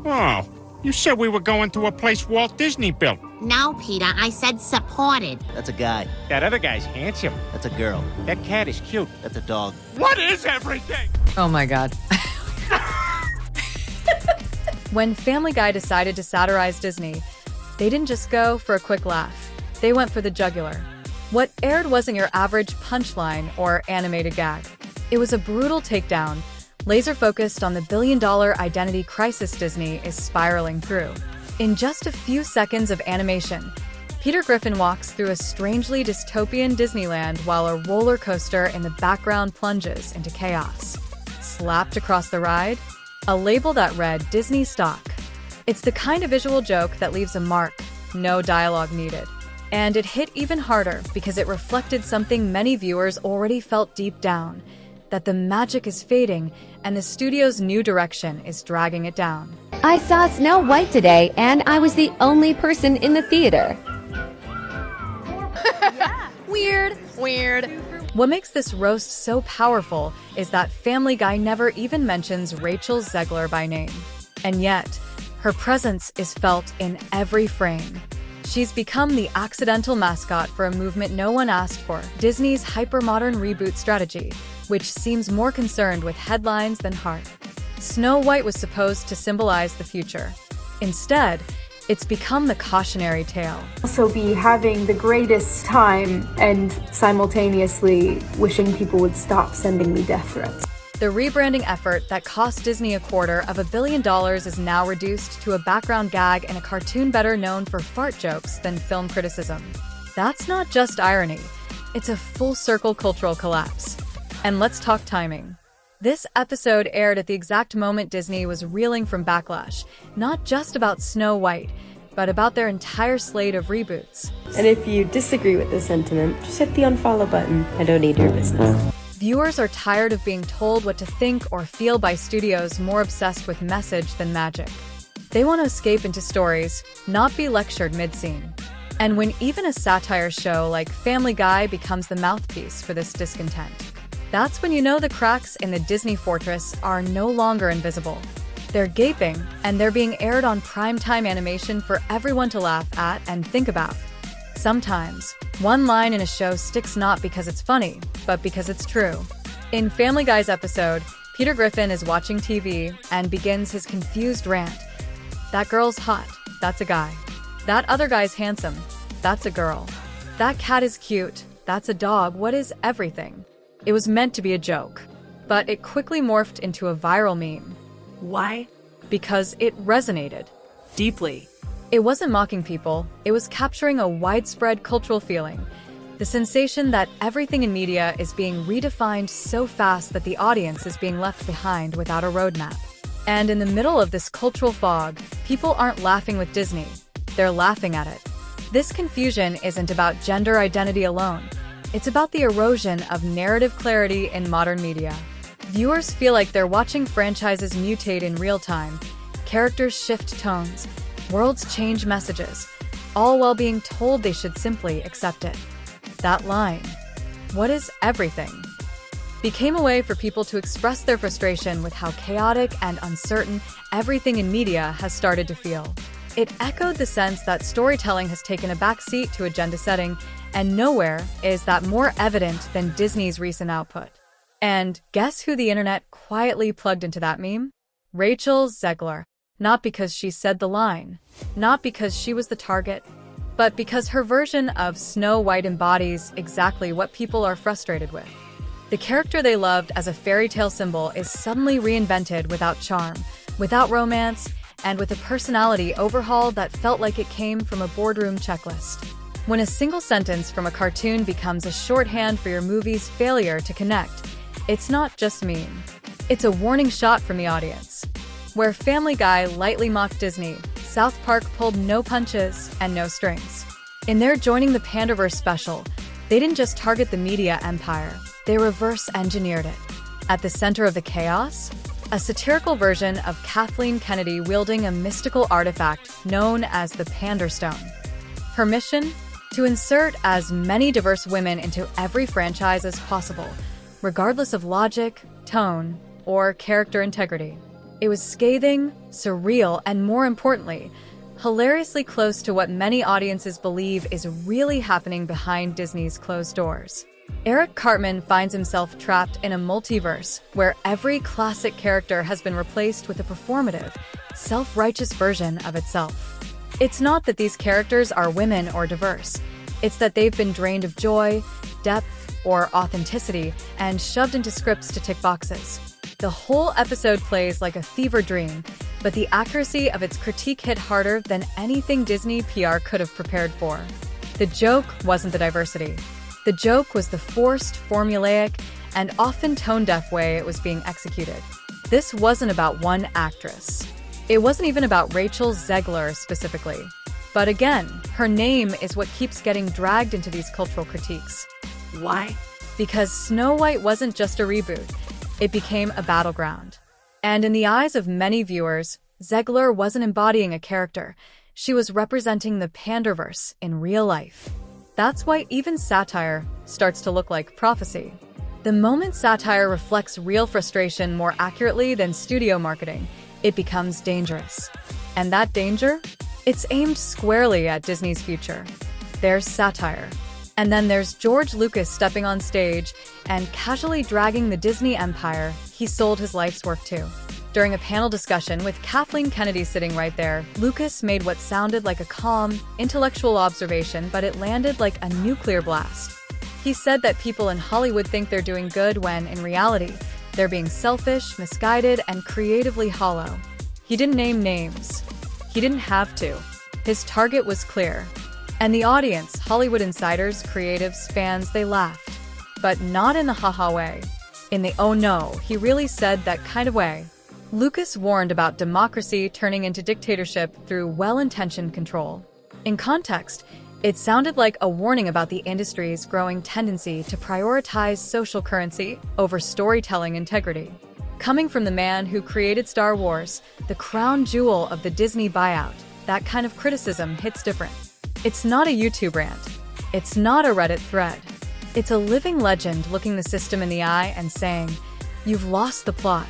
Oh, you said we were going to a place Walt Disney built. No, Peter, I said supported. That's a guy. That other guy's handsome. That's a girl. That cat is cute. That's a dog. What is everything? Oh my God. When Family Guy decided to satirize Disney, they didn't just go for a quick laugh. They went for the jugular. What aired wasn't your average punchline or animated gag. It was a brutal takedown, laser-focused on the billion-dollar identity crisis Disney is spiraling through. In just a few seconds of animation, Peter Griffin walks through a strangely dystopian Disneyland while a roller coaster in the background plunges into chaos. Slapped across the ride, a label that read Disney Stock. It's the kind of visual joke that leaves a mark, no dialogue needed. And it hit even harder because it reflected something many viewers already felt deep down, that the magic is fading and the studio's new direction is dragging it down. I saw Snow White today, and I was the only person in the theater. Weird. What makes this roast so powerful is that Family Guy never even mentions Rachel Zegler by name. And yet, her presence is felt in every frame. She's become the accidental mascot for a movement no one asked for, Disney's hypermodern reboot strategy, which seems more concerned with headlines than heart. Snow White was supposed to symbolize the future. Instead, it's become the cautionary tale. Also be having the greatest time and simultaneously wishing people would stop sending me death threats. The rebranding effort that cost Disney $250 million is now reduced to a background gag in a cartoon better known for fart jokes than film criticism. That's not just irony, it's a full-circle cultural collapse. And let's talk timing. This episode aired at the exact moment Disney was reeling from backlash, not just about Snow White, but about their entire slate of reboots. And if you disagree with this sentiment, just hit the unfollow button. I don't need your business. Viewers are tired of being told what to think or feel by studios more obsessed with message than magic. They want to escape into stories, not be lectured mid-scene. And when even a satire show like Family Guy becomes the mouthpiece for this discontent, that's when you know the cracks in the Disney fortress are no longer invisible. They're gaping, and they're being aired on primetime animation for everyone to laugh at and think about. Sometimes, one line in a show sticks not because it's funny, but because it's true. In Family Guy's episode, Peter Griffin is watching TV and begins his confused rant. That girl's hot, that's a guy. That other guy's handsome, that's a girl. That cat is cute, that's a dog, what is everything? It was meant to be a joke, but it quickly morphed into a viral meme. Why? Because it resonated. Deeply. It wasn't mocking people, it was capturing a widespread cultural feeling. The sensation that everything in media is being redefined so fast that the audience is being left behind without a roadmap. And in the middle of this cultural fog, people aren't laughing with Disney, they're laughing at it. This confusion isn't about gender identity alone. It's about the erosion of narrative clarity in modern media. Viewers feel like they're watching franchises mutate in real time, characters shift tones, worlds change messages, all while being told they should simply accept it. That line, "What is everything?" became a way for people to express their frustration with how chaotic and uncertain everything in media has started to feel. It echoed the sense that storytelling has taken a backseat to agenda setting, and nowhere is that more evident than Disney's recent output. And guess who the internet quietly plugged into that meme? Rachel Zegler. Not because she said the line, not because she was the target, but because her version of Snow White embodies exactly what people are frustrated with. The character they loved as a fairy tale symbol is suddenly reinvented without charm, without romance, and with a personality overhaul that felt like it came from a boardroom checklist. When a single sentence from a cartoon becomes a shorthand for your movie's failure to connect, it's not just mean. It's a warning shot from the audience. Where Family Guy lightly mocked Disney, South Park pulled no punches and no strings. In their Joining the Panderverse special, they didn't just target the media empire, they reverse-engineered it. At the center of the chaos, a satirical version of Kathleen Kennedy wielding a mystical artifact known as the Panderstone. Her mission? To insert as many diverse women into every franchise as possible, regardless of logic, tone, or character integrity. It was scathing, surreal, and more importantly, hilariously close to what many audiences believe is really happening behind Disney's closed doors. Eric Cartman finds himself trapped in a multiverse where every classic character has been replaced with a performative, self-righteous version of itself. It's not that these characters are women or diverse. It's that they've been drained of joy, depth, or authenticity and shoved into scripts to tick boxes. The whole episode plays like a fever dream, but the accuracy of its critique hit harder than anything Disney PR could have prepared for. The joke wasn't the diversity. The joke was the forced, formulaic, and often tone-deaf way it was being executed. This wasn't about one actress. It wasn't even about Rachel Zegler specifically. But again, her name is what keeps getting dragged into these cultural critiques. Why? Because Snow White wasn't just a reboot. It became a battleground. And in the eyes of many viewers, Zegler wasn't embodying a character. She was representing the Panderverse in real life. That's why even satire starts to look like prophecy. The moment satire reflects real frustration more accurately than studio marketing, it becomes dangerous. And that danger? It's aimed squarely at Disney's future. There's satire. And then there's George Lucas stepping on stage and casually dragging the Disney empire he sold his life's work to. During a panel discussion with Kathleen Kennedy sitting right there, Lucas made what sounded like a calm, intellectual observation, but it landed like a nuclear blast. He said that people in Hollywood think they're doing good when, in reality, they're being selfish, misguided, and creatively hollow. He didn't name names. He didn't have to. His target was clear. And the audience, Hollywood insiders, creatives, fans, they laughed. But not in the haha way. In the oh no, he really said that kind of way. Lucas warned about democracy turning into dictatorship through well-intentioned control. In context, it sounded like a warning about the industry's growing tendency to prioritize social currency over storytelling integrity. Coming from the man who created Star Wars, the crown jewel of the Disney buyout, that kind of criticism hits different. It's not a YouTube rant. It's not a Reddit thread. It's a living legend looking the system in the eye and saying, "You've lost the plot."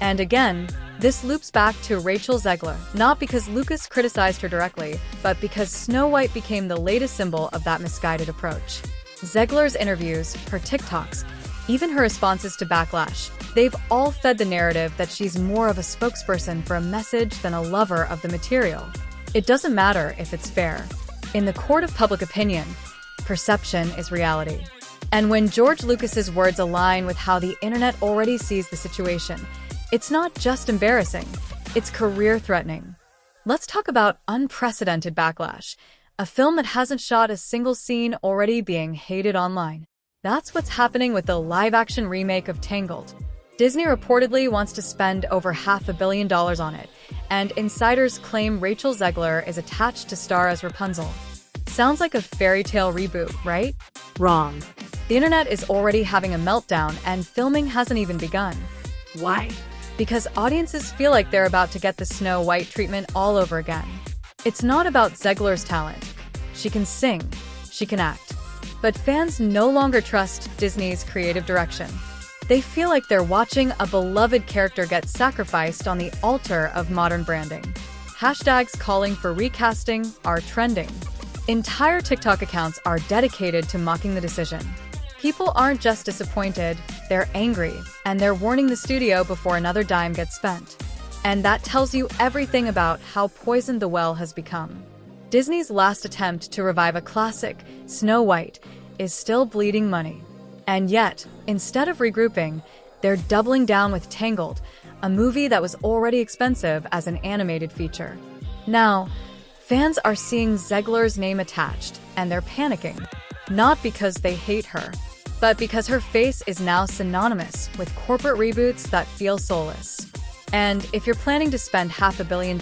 And again, this loops back to Rachel Zegler, not because Lucas criticized her directly, but because Snow White became the latest symbol of that misguided approach. Zegler's interviews, her TikToks, even her responses to backlash, they've all fed the narrative that she's more of a spokesperson for a message than a lover of the material. It doesn't matter if it's fair. In the court of public opinion, perception is reality. And when George Lucas's words align with how the internet already sees the situation, it's not just embarrassing, it's career-threatening. Let's talk about unprecedented backlash, a film that hasn't shot a single scene already being hated online. That's what's happening with the live-action remake of Tangled. Disney reportedly wants to spend over $500 million on it, and insiders claim Rachel Zegler is attached to star as Rapunzel. Sounds like a fairy tale reboot, right? Wrong. The internet is already having a meltdown, and filming hasn't even begun. Why? Because audiences feel like they're about to get the Snow White treatment all over again. It's not about Zegler's talent. She can sing, she can act. But fans no longer trust Disney's creative direction. They feel like they're watching a beloved character get sacrificed on the altar of modern branding. Hashtags calling for recasting are trending. Entire TikTok accounts are dedicated to mocking the decision. People aren't just disappointed, they're angry, and they're warning the studio before another dime gets spent. And that tells you everything about how poisoned the well has become. Disney's last attempt to revive a classic, Snow White, is still bleeding money. And yet, instead of regrouping, they're doubling down with Tangled, a movie that was already expensive as an animated feature. Now, fans are seeing Zegler's name attached, and they're panicking. Not because they hate her, but because her face is now synonymous with corporate reboots that feel soulless. And if you're planning to spend $500 million,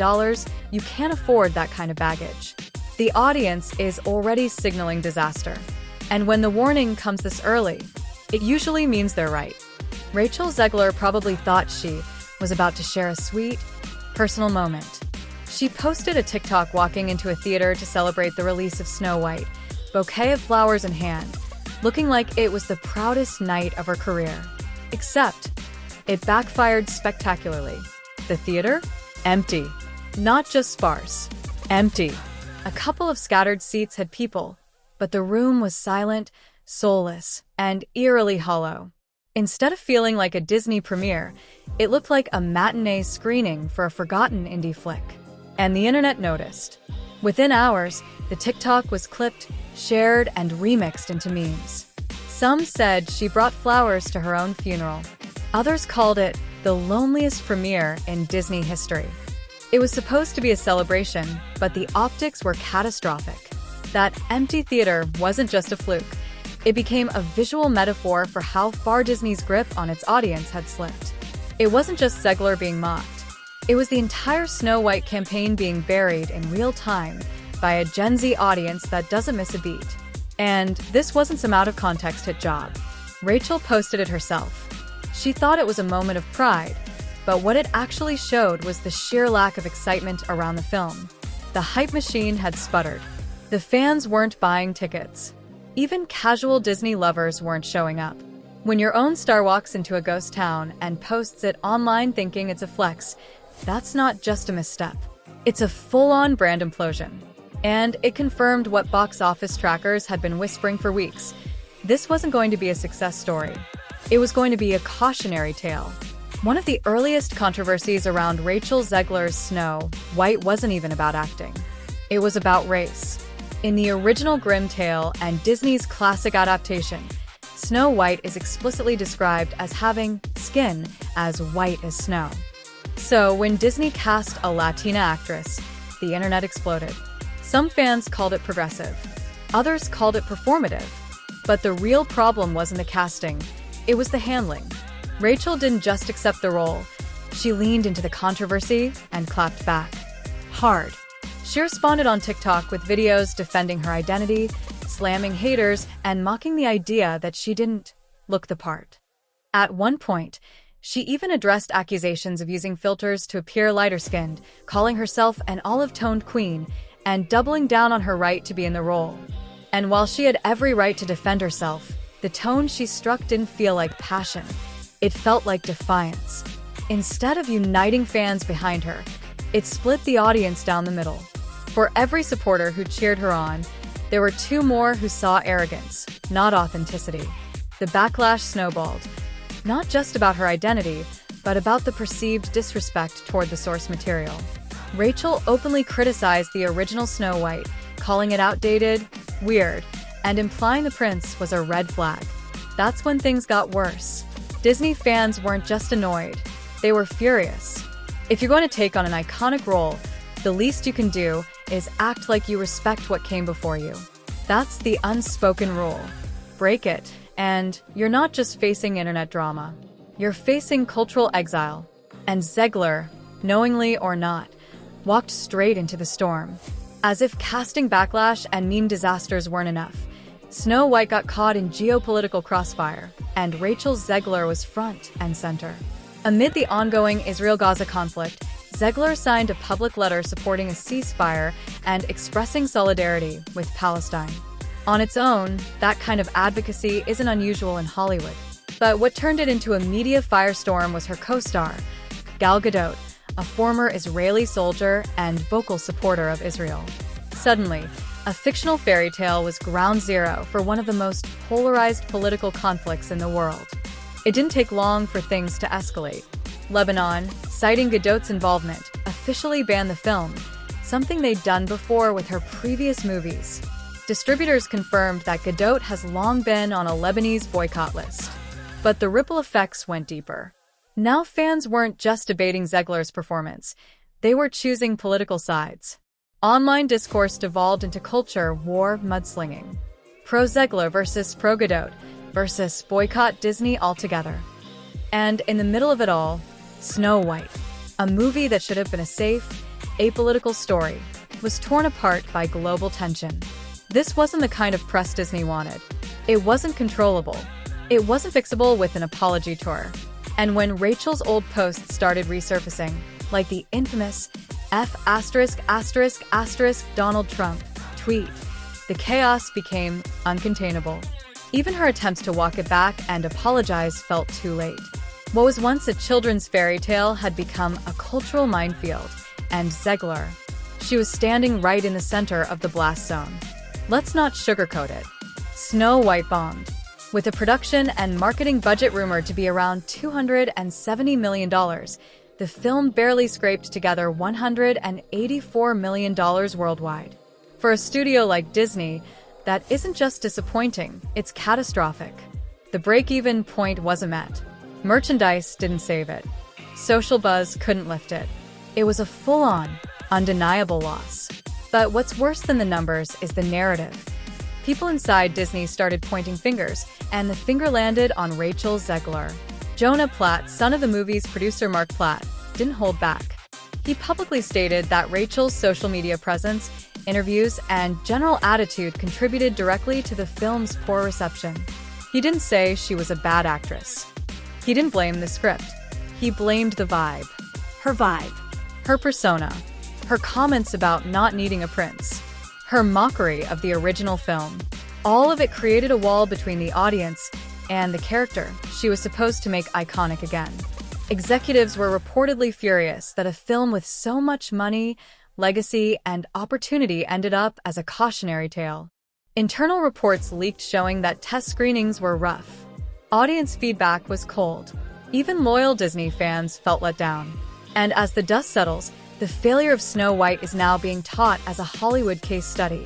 you can't afford that kind of baggage. The audience is already signaling disaster. And when the warning comes this early, it usually means they're right. Rachel Zegler probably thought she was about to share a sweet, personal moment. She posted a TikTok walking into a theater to celebrate the release of Snow White, bouquet of flowers in hand, looking like it was the proudest night of her career. Except, it backfired spectacularly. The theater? Empty. Not just sparse. Empty. A couple of scattered seats had people, but the room was silent, soulless, and eerily hollow. Instead of feeling like a Disney premiere, it looked like a matinee screening for a forgotten indie flick. And the internet noticed. Within hours, the TikTok was clipped, shared, and remixed into memes. Some said she brought flowers to her own funeral. Others called it the loneliest premiere in Disney history. It was supposed to be a celebration, but the optics were catastrophic. That empty theater wasn't just a fluke. It became a visual metaphor for how far Disney's grip on its audience had slipped. It wasn't just Zegler being mocked. It was the entire Snow White campaign being buried in real time by a Gen Z audience that doesn't miss a beat. And this wasn't some out-of-context hit job. Rachel posted it herself. She thought it was a moment of pride, but what it actually showed was the sheer lack of excitement around the film. The hype machine had sputtered. The fans weren't buying tickets. Even casual Disney lovers weren't showing up. When your own star walks into a ghost town and posts it online thinking it's a flex, that's not just a misstep. It's a full-on brand implosion. And it confirmed what box office trackers had been whispering for weeks. This wasn't going to be a success story. It was going to be a cautionary tale. One of the earliest controversies around Rachel Zegler Snow White wasn't even about acting. It was about race. In the original Grimm tale and Disney's classic adaptation, Snow White is explicitly described as having skin as white as snow. So when Disney cast a Latina actress, the internet exploded. Some fans called it progressive. Others called it performative. But the real problem wasn't the casting, it was the handling. Rachel didn't just accept the role. She leaned into the controversy and clapped back. Hard. She responded on TikTok with videos defending her identity, slamming haters, and mocking the idea that she didn't look the part. At one point, she even addressed accusations of using filters to appear lighter-skinned, calling herself an olive-toned queen, and doubling down on her right to be in the role. And while she had every right to defend herself, the tone she struck didn't feel like passion. It felt like defiance. Instead of uniting fans behind her, it split the audience down the middle. For every supporter who cheered her on, there were two more who saw arrogance, not authenticity. The backlash snowballed, not just about her identity, but about the perceived disrespect toward the source material. Rachel openly criticized the original Snow White, calling it outdated, weird, and implying the prince was a red flag. That's when things got worse. Disney fans weren't just annoyed, they were furious. If you're going to take on an iconic role, the least you can do is act like you respect what came before you. That's the unspoken rule. Break it, and you're not just facing internet drama. You're facing cultural exile. And Zegler, knowingly or not, walked straight into the storm. As if casting backlash and meme disasters weren't enough, Snow White got caught in geopolitical crossfire, and Rachel Zegler was front and center. Amid the ongoing Israel-Gaza conflict, Zegler signed a public letter supporting a ceasefire and expressing solidarity with Palestine. On its own, that kind of advocacy isn't unusual in Hollywood. But what turned it into a media firestorm was her co-star, Gal Gadot, a former Israeli soldier and vocal supporter of Israel. Suddenly, a fictional fairy tale was ground zero for one of the most polarized political conflicts in the world. It didn't take long for things to escalate. Lebanon, citing Gadot's involvement, officially banned the film, something they'd done before with her previous movies. Distributors confirmed that Gadot has long been on a Lebanese boycott list. But the ripple effects went deeper. Now fans weren't just debating Zegler's performance, they were choosing political sides. Online discourse devolved into culture war mudslinging. Pro-Zegler versus pro-Gadot versus boycott Disney altogether. And in the middle of it all, Snow White, a movie that should have been a safe, apolitical story, was torn apart by global tension. This wasn't the kind of press Disney wanted. It wasn't controllable. It wasn't fixable with an apology tour. And when Rachel's old posts started resurfacing, like the infamous F*** Donald Trump tweet, the chaos became uncontainable. Even her attempts to walk it back and apologize felt too late. What was once a children's fairy tale had become a cultural minefield, and Zegler, she was standing right in the center of the blast zone. Let's not sugarcoat it. Snow White bombed. With a production and marketing budget rumored to be around $270 million, the film barely scraped together $184 million worldwide. For a studio like Disney, that isn't just disappointing, it's catastrophic. The break-even point wasn't met. Merchandise didn't save it. Social buzz couldn't lift it. It was a full-on, undeniable loss. But what's worse than the numbers is the narrative. People inside Disney started pointing fingers, and the finger landed on Rachel Zegler. Jonah Platt, son of the movie's producer Mark Platt, didn't hold back. He publicly stated that Rachel's social media presence, interviews, and general attitude contributed directly to the film's poor reception. He didn't say she was a bad actress. He didn't blame the script. He blamed the vibe. Her vibe. Her persona. Her comments about not needing a prince. Her mockery of the original film. All of it created a wall between the audience and the character she was supposed to make iconic again. Executives were reportedly furious that a film with so much money, legacy, and opportunity ended up as a cautionary tale. Internal reports leaked showing that test screenings were rough. Audience feedback was cold. Even loyal Disney fans felt let down. And as the dust settles, the failure of Snow White is now being taught as a Hollywood case study.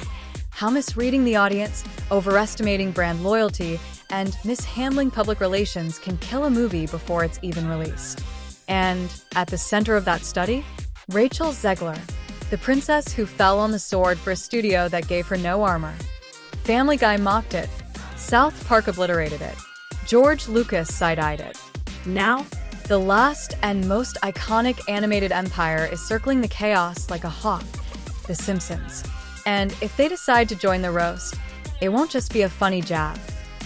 How misreading the audience, overestimating brand loyalty, and mishandling public relations can kill a movie before it's even released. And at the center of that study, Rachel Zegler, the princess who fell on the sword for a studio that gave her no armor. Family Guy mocked it. South Park obliterated it. George Lucas side-eyed it. Now, the last and most iconic animated empire is circling the chaos like a hawk, The Simpsons. And if they decide to join the roast, it won't just be a funny jab.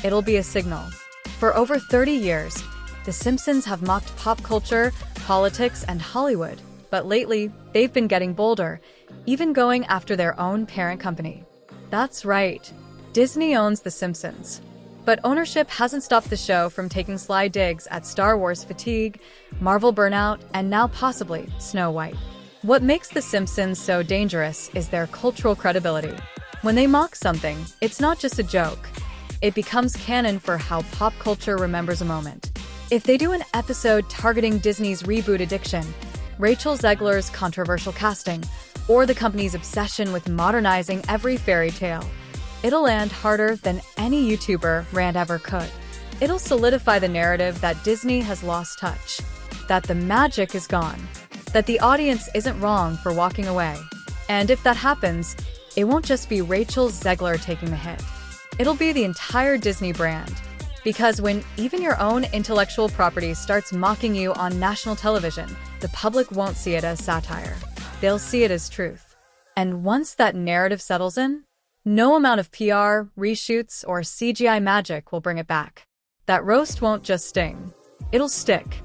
It'll be a signal. For over 30 years, The Simpsons have mocked pop culture, politics, and Hollywood. But lately, they've been getting bolder, even going after their own parent company. That's right. Disney owns The Simpsons. But ownership hasn't stopped the show from taking sly digs at Star Wars fatigue, Marvel burnout, and now possibly Snow White. What makes The Simpsons so dangerous is their cultural credibility. When they mock something, it's not just a joke. It becomes canon for how pop culture remembers a moment. If they do an episode targeting Disney's reboot addiction, Rachel Zegler's controversial casting, or the company's obsession with modernizing every fairy tale, it'll land harder than any YouTuber rant ever could. It'll solidify the narrative that Disney has lost touch, that the magic is gone, that the audience isn't wrong for walking away. And if that happens, it won't just be Rachel Zegler taking the hit. It'll be the entire Disney brand. Because when even your own intellectual property starts mocking you on national television, the public won't see it as satire. They'll see it as truth. And once that narrative settles in, no amount of PR, reshoots, or CGI magic will bring it back. That roast won't just sting. It'll stick.